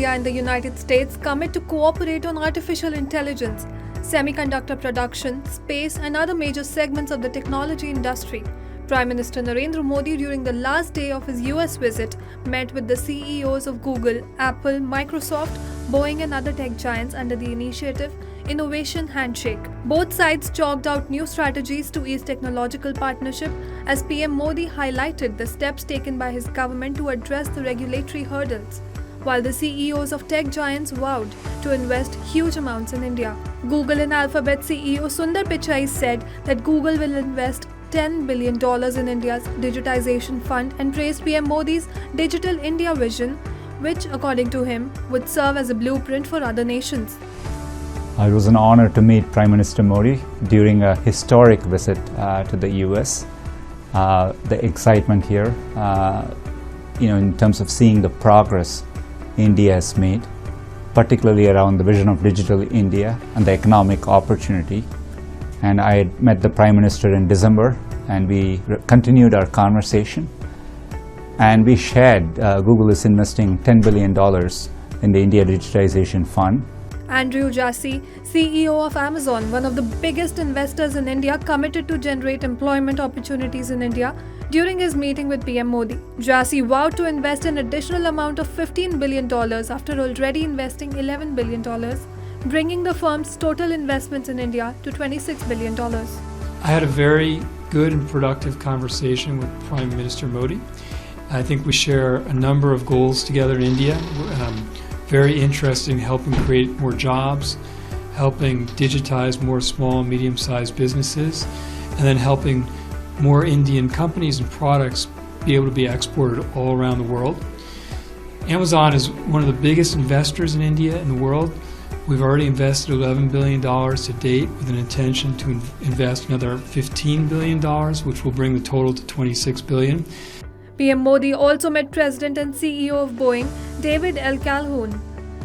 India and the United States commit to cooperate on artificial intelligence, semiconductor production, space, and other major segments of the technology industry. Prime Minister Narendra Modi, during the last day of his US visit, met with the CEOs of Google, Apple, Microsoft, Boeing, and other tech giants under the initiative Innovation Handshake. Both sides chalked out new strategies to ease technological partnership as PM Modi highlighted the steps taken by his government to address the regulatory hurdles, while the CEOs of tech giants vowed to invest huge amounts in India. Google and Alphabet CEO Sundar Pichai said that Google will invest $10 billion in India's digitization fund and praised PM Modi's Digital India vision, which, according to him, would serve as a blueprint for other nations. It was an honor to meet Prime Minister Modi during a historic visit to the US. The excitement here, in terms of seeing the progress India has made, particularly around the vision of Digital India and the economic opportunity. And I had met the Prime Minister in December, and we continued our conversation. And we shared Google is investing $10 billion in the India Digitization Fund. Andrew Jassy, CEO of Amazon, one of the biggest investors in India, committed to generate employment opportunities in India during his meeting with PM Modi. Jassy vowed to invest an additional amount of $15 billion after already investing $11 billion, bringing the firm's total investments in India to $26 billion. I had a very good and productive conversation with Prime Minister Modi. I think we share a number of goals together in India. Very interested in helping create more jobs, helping digitize more small and medium-sized businesses, and then helping more Indian companies and products be able to be exported all around the world. Amazon is one of the biggest investors in India in the world. We've already invested $11 billion to date with an intention to invest another $15 billion, which will bring the total to $26 billion. PM Modi also met President and CEO of Boeing, David L. Calhoun,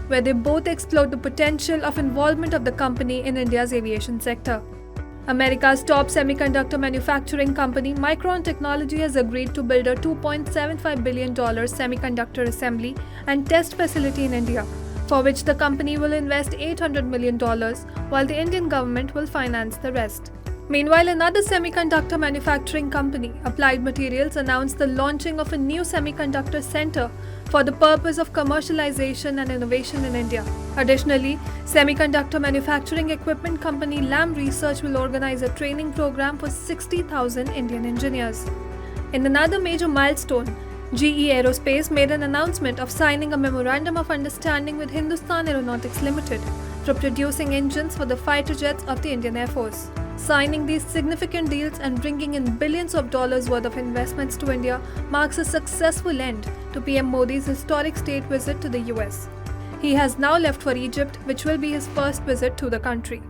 where they both explored the potential of involvement of the company in India's aviation sector. America's top semiconductor manufacturing company, Micron Technology, has agreed to build a $2.75 billion semiconductor assembly and test facility in India, for which the company will invest $800 million, while the Indian government will finance the rest. Meanwhile, another semiconductor manufacturing company, Applied Materials, announced the launching of a new semiconductor center for the purpose of commercialization and innovation in India. Additionally, semiconductor manufacturing equipment company Lam Research will organize a training program for 60,000 Indian engineers. In another major milestone, GE Aerospace made an announcement of signing a memorandum of understanding with Hindustan Aeronautics Limited for producing engines for the fighter jets of the Indian Air Force. Signing these significant deals and bringing in billions of dollars worth of investments to India marks a successful end to PM Modi's historic state visit to the US. He has now left for Egypt, which will be his first visit to the country.